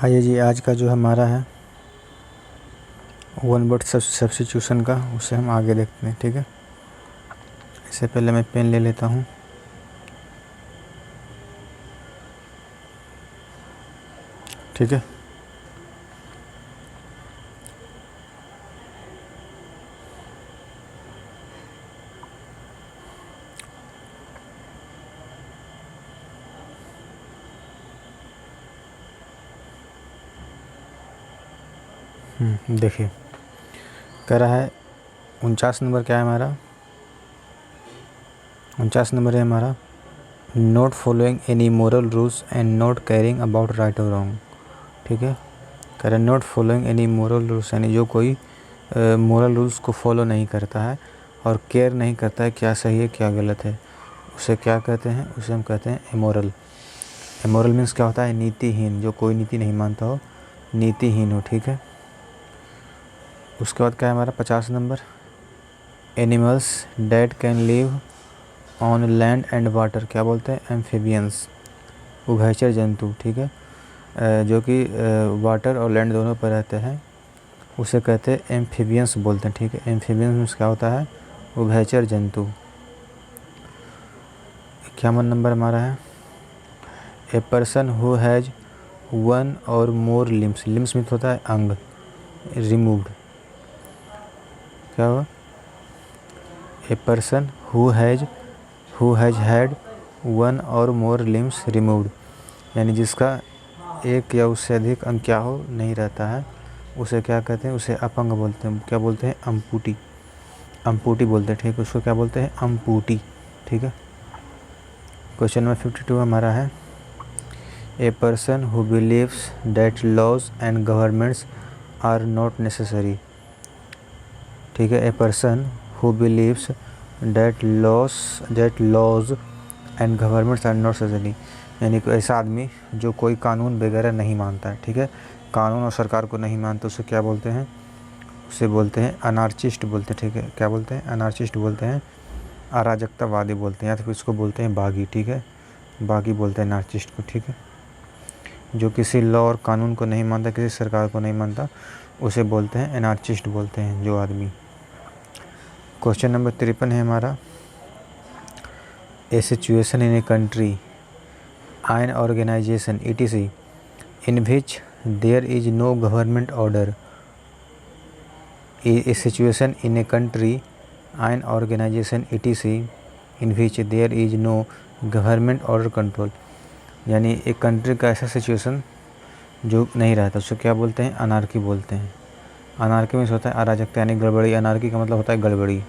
आइए जी, आज का जो हमारा है वन वर्ड सब्स्टिट्यूशन का, उसे हम आगे देखते हैं। ठीक है, इससे पहले मैं पेन ले लेता हूँ। ठीक है, देखिए कह रहा है 49 नंबर क्या है हमारा, 49 नंबर है हमारा not following any moral rules and not caring about right और रॉन्ग। ठीक है, कह रहा है not following any moral rules, यानी जो कोई मोरल रूल्स को फॉलो नहीं करता है और केयर नहीं करता है क्या सही है क्या गलत है, उसे क्या कहते हैं, उसे हम कहते हैं इमोरल। इमोरल मीन्स क्या होता है, नीतिहीन, जो कोई नीति नहीं मानता हो, नीतिहीन हो। ठीक है, उसके बाद क्या है हमारा 50 number, animals date can live on land and water, क्या बोलते हैं, एम्फीबियंस, उभयचर जंतु। ठीक है, जो कि वाटर और लैंड दोनों पर रहते हैं, उसे कहते हैं एम्फीबियंस बोलते हैं। ठीक है, एम्फीबियंस मीन्स क्या होता है, उभयचर जंतु। 51 नंबर हमारा है a person who has one और मोर लिम्स, लिम्स मीन्स होता है अंग, रिमूव्ड। क्या हुआ, ए person who has had one और मोर लिम्स रिमूव्ड, यानी जिसका एक या उससे अधिक अंग क्या हो नहीं रहता है, उसे क्या कहते हैं, उसे अपंग बोलते हैं। क्या बोलते हैं, अम्पूटी, अम्पूटी बोलते हैं। ठीक है, उसको क्या बोलते हैं, अम्पूटी। ठीक है, क्वेश्चन नंबर 52 हमारा है a person who believes that laws and governments are not necessary. ठीक है, a person who believes that laws and governments are not necessary, यानी कोई ऐसा आदमी जो कोई कानून वगैरह नहीं मानता है। ठीक है, कानून और सरकार को नहीं मानते, उसे क्या बोलते हैं, उसे बोलते हैं अनार्चिस्ट बोलते हैं। ठीक है, क्या बोलते हैं, अनार्चिस्ट बोलते हैं, अराजकतावादी बोलते हैं, या तो फिर इसको बोलते हैं बागी। ठीक है, बागी बोलते हैं अनार्चिस्ट को। ठीक है, जो किसी लॉ और कानून को नहीं मानता, किसी सरकार को नहीं मानता, उसे बोलते हैं एनार्चिस्ट बोलते हैं जो आदमी। क्वेश्चन नंबर 53 है हमारा a situation in a country an organization etc in which there is no government order, a situation in a country an organization etc in which there is no government order control, यानी एक country का ऐसा situation जो नहीं रहता, उसको क्या बोलते हैं, अनार्की बोलते हैं। अनार्की में होता है अराजकता, यानी गड़बड़ी। अनार्की का मतलब होता है गड़बड़ी।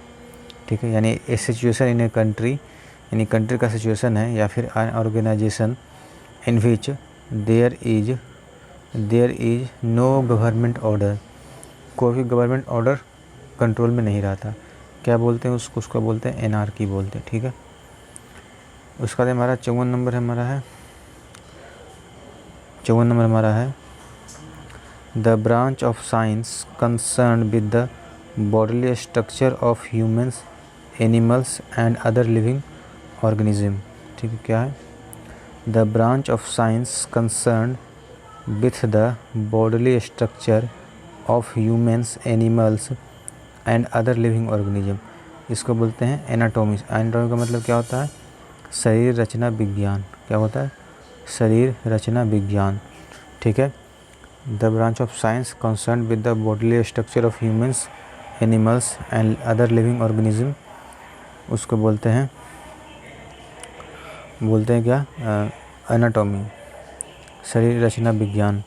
ठीक है, यानी a situation in a country, यानी कंट्री का सिचुएशन है, या फिर an organisation in which there is no government order, कोई भी गवर्नमेंट ऑर्डर कंट्रोल में नहीं रहता, क्या बोलते हैं उसको बोलते हैं एनार्की बोलते हैं। ठीक है, उसका हमारा 54 नंबर हमारा है, 54 नंबर हमारा है the branch of science concern with the bodily structure of humans, animals and other living organism. ठीक है, क्या है, the branch of science concern with the bodily structure of humans, animals and other living organism, इसको बोलते हैं anatomy. Anatomy का मतलब क्या होता है, शरीर रचना विज्ञान। क्या होता है, शरीर रचना विज्ञान। ठीक है, the branch of science concern with the bodily structure of humans, animals and other living organism, उसको बोलते हैं क्या, एनाटॉमी, शरीर रचना विज्ञान।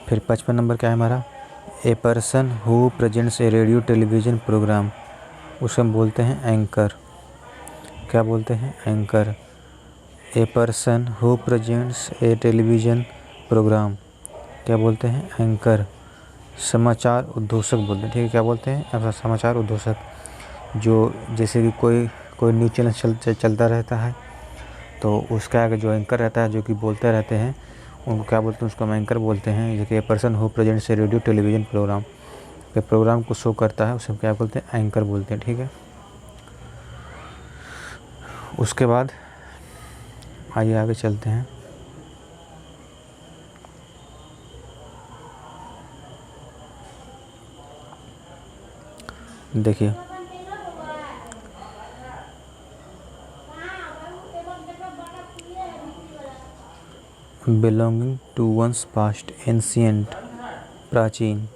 फिर 55 नंबर क्या है हमारा, a person who presents a radio television programme, उसे हम बोलते हैं एंकर। क्या बोलते हैं, anchor. A person who presents a television programme, क्या बोलते हैं, एंकर। समाचार उद्घोषक बोलते हैं। ठीक है, क्या बोलते हैं, समाचार उद्घोषक, जो जैसे कि कोई न्यूज़ चैनल चलता रहता है, तो उसका आगे जो एंकर रहता है, जो कि बोलते रहते हैं, उनको क्या बोलते हैं, उसको हम एंकर बोलते हैं। जैसे a person who presents a radio television programme, के प्रोग्राम को शो करता है, उसे क्या बोलते हैं, एंकर बोलते हैं। ठीक है, उसके बाद आइए आगे चलते हैं। देखिए belonging to one's past, ancient, प्राचीन।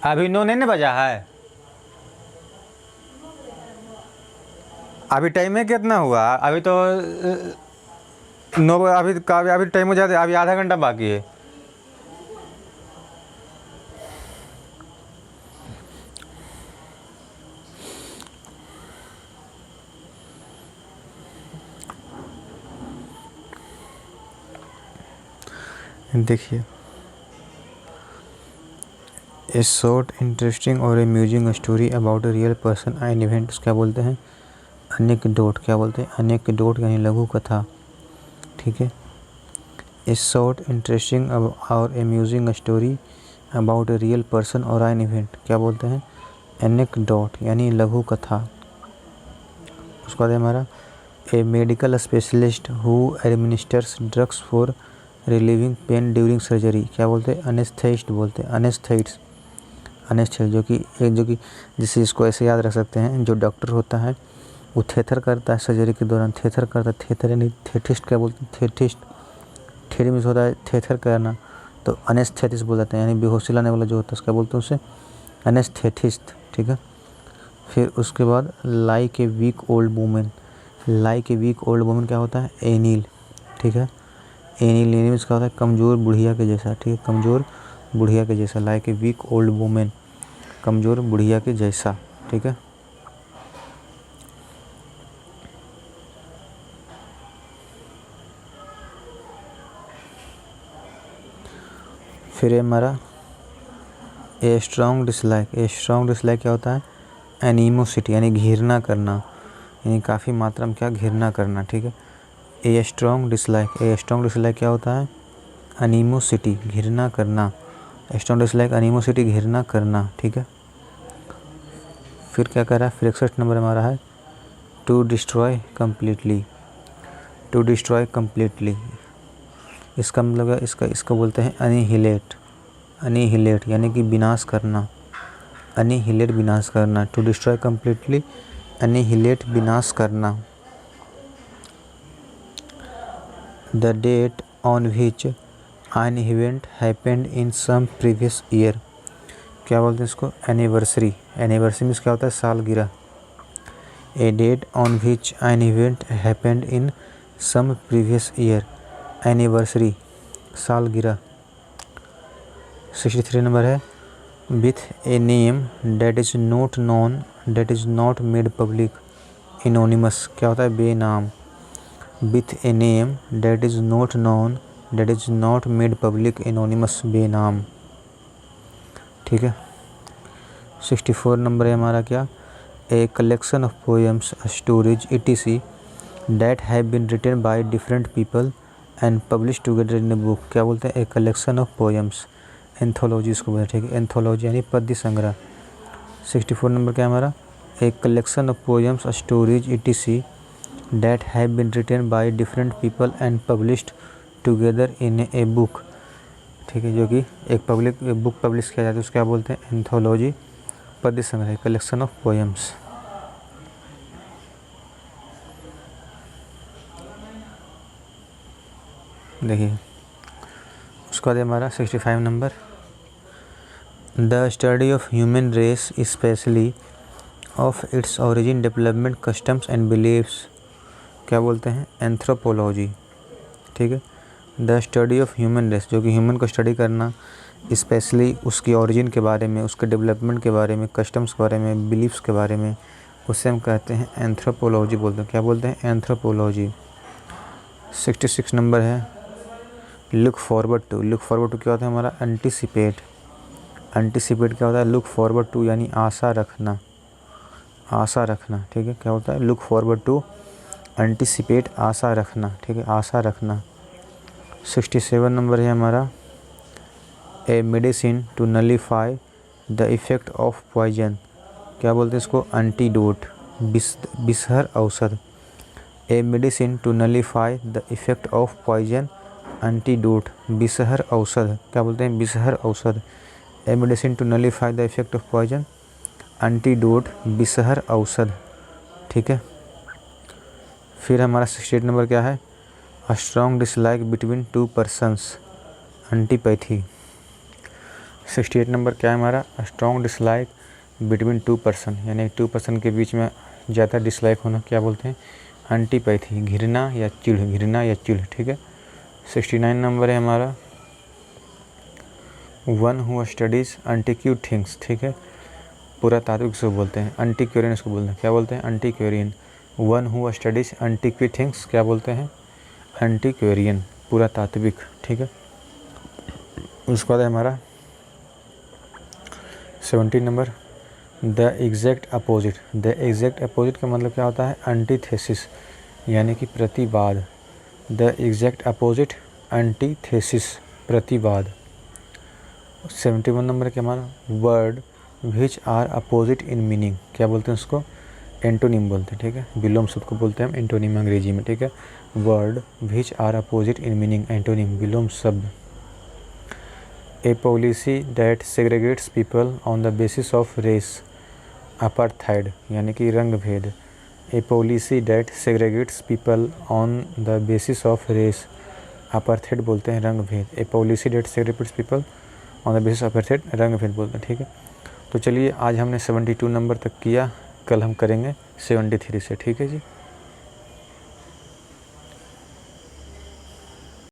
अभी 9 नहीं बजा है, अभी टाइम में कितना हुआ? अभी तो 9, अभी टाइम हो जाता है, अभी आधा घंटा बाकी है। देखिए ए शॉर्ट इंटरेस्टिंग और amusing story about a real person and events क्या बोलते हैं? एनेक्डोट। क्या बोलते हैं? एनेक्डोट यानी लघु कथा। ठीक है। ए शॉर्ट इंटरेस्टिंग और amusing story about a real person और एन इवेंट क्या बोलते हैं? एनेक्डोट यानी लघु कथा। उसके बाद हमारा a medical specialist who administers drugs for relieving pain during surgery क्या बोलते हैं? अनेस्थेस्ट बोलते हैं। अनेस्थेट्स, अनेस्थेस्ट जो कि जिससे इसको ऐसे याद रख सकते हैं, जो डॉक्टर होता है वो थेथर करता है सर्जरी के दौरान, थेथर करता है। थेथर यानी थेटिस्ट क्या बोलते हैं? थेटिस्ट। थेरी मीन्स होता है थेथर करना, तो अनेस्थेटिस्ट बोल जाते हैं, यानी बेहोशी लाने वाला जो होता है उसका बोलते हैं उसे अनेस्थेटिस्ट। ठीक है। फिर उसके बाद like a weak old women. Like a weak old women क्या होता है? एनील। ठीक है। एनील मीन्स क्या होता है? कमज़ोर बुढ़िया के जैसा। ठीक है, कमज़ोर बुढ़िया के जैसा। Like a weak old women, कमज़ोर बुढ़िया के जैसा। ठीक है। फिर हमारा a strong dislike. A strong dislike क्या होता है? एनिमोसिटी यानी घृणा करना, यानी काफ़ी मात्रा में क्या? घृणा करना। ठीक है। ए strong dislike. A strong dislike क्या होता है? एनिमोसिटी, घृणा करना। स्ट्रॉन्ग डिसलाइक एनिमोसिटी, घृणा करना। ठीक है। फिर क्या कर रहा है? फिर 61 नंबर हमारा है to destroy completely. To destroy completely इसका मतलब है, इसको बोलते हैं अनिहिलेट। अनिहिलेट यानी कि विनाश करना। अनिहिलेट विनाश करना। टू डिस्ट्रॉय कम्प्लीटली, अनिहिलेट विनाश करना। The date on which an event happened in some previous year क्या बोलते हैं इसको? एनिवर्सरी। एनिवर्सरी मीन्स क्या होता है? सालगिरह। A date on which an event happened in some previous year, anniversary, सालगिरह। 63 नंबर है with a name that is not known that is not made public, anonymous क्या होता है? बेनाम। With a name that is not known that is not made public, anonymous, बेनाम। ठीक है। 64 number है हमारा क्या? A collection of poems, stories etc that have been written by different people and published together in a book क्या बोलते हैं? ए collection of poems, anthology इसको बोलते हैं। ठीक है। एंथोलॉजी यानी पद्य संग्रह। 64 नंबर क्या है हमारा? A collection of poems, stories etc that have been written by different people and published together in a book। ठीक है, जो कि एक बुक पब्लिश किया जाता है उसको क्या बोलते हैं? एंथोलॉजी, पद्य संग्रह, कलेक्शन ऑफ पोएम्स। देखिए उसका बाद हमारा 65 number the study of human race specially of its origin development customs and beliefs क्या बोलते हैं? एंथ्रोपोलॉजी। ठीक है। The study of human race जो कि ह्यूमन को स्टडी करना, स्पेशली उसकी ओरिजिन के बारे में, उसके डेवलपमेंट के बारे में, कस्टम्स के बारे में, बिलीव्स के बारे में, उससे हम कहते हैं एंथ्रोपोलॉजी बोलते हैं। क्या बोलते हैं? एंथ्रोपोलॉजी। 66 नंबर है look forward to. Look forward to क्या होता है हमारा? एंटिसिपेट। एंटिसिपेट क्या होता है? लुक फॉरवर्ड टू यानी आशा रखना, आशा रखना। ठीक है। क्या होता है? लुक फॉरवर्ड टू, एंटिसिपेट, आशा रखना। ठीक है, आशा रखना। 67 नंबर है हमारा a medicine to nullify the effect of poison, क्या बोलते हैं इसको, एंटीडोट, विषहर औषध। A medicine to nullify the effect of poison, antidote, विषहर औषध, क्या बोलते हैं, विषहर औषध। A medicine to nullify the effect of poison, antidote, विषहर औषध। ठीक है। फिर हमारा 68 नंबर क्या है, a strong dislike between two persons, antipathy. 68 number क्या है हमारा, a strong dislike between two person, यानी टू पर्सन के बीच में ज़्यादा डिसलाइक होना, क्या बोलते हैं, एंटीपैथी, घृणा या चिढ़, घृणा या चिढ़। ठीक है। 69 नंबर है हमारा, one who studies antique things. ठीक है। पुरातात्विक इसको बोलते हैं, एंटीक्वेरियन इसको बोलते हैं, क्या बोलते हैं, एंटीक्वेरियन। One who studies antique things, क्या बोलते हैं, एंटीक्वेरियन, पुरातात्विक। ठीक है। उसके बाद है हमारा 70 number, the exact opposite. The exact opposite का मतलब क्या होता है, एंटीथेसिस, यानी कि प्रतिवाद। द एग्जैक्ट अपोजिट, एंटीथेसिस, प्रतिवाद। 71 नंबर क्या हमारा, word which are opposite in meaning, क्या बोलते हैं उसको, एंटोनिम बोलते हैं। ठीक है। विलोम शब्द को बोलते हैं हम एंटोनिम अंग्रेजी में। ठीक है। Word which are opposite in meaning, antonym, विलोम शब्द। A policy that segregates people on the basis of race, apartheid, यानी कि रंग भेद। A policy that segregates people on the basis of race, apartheid बोलते हैं रंग भेद। A policy that segregates people on the basis of apartheid, रंग भेद बोलते हैं। ठीक है। तो चलिए आज हमने 72 नंबर तक किया, कल हम करेंगे 73 से। ठीक है जी।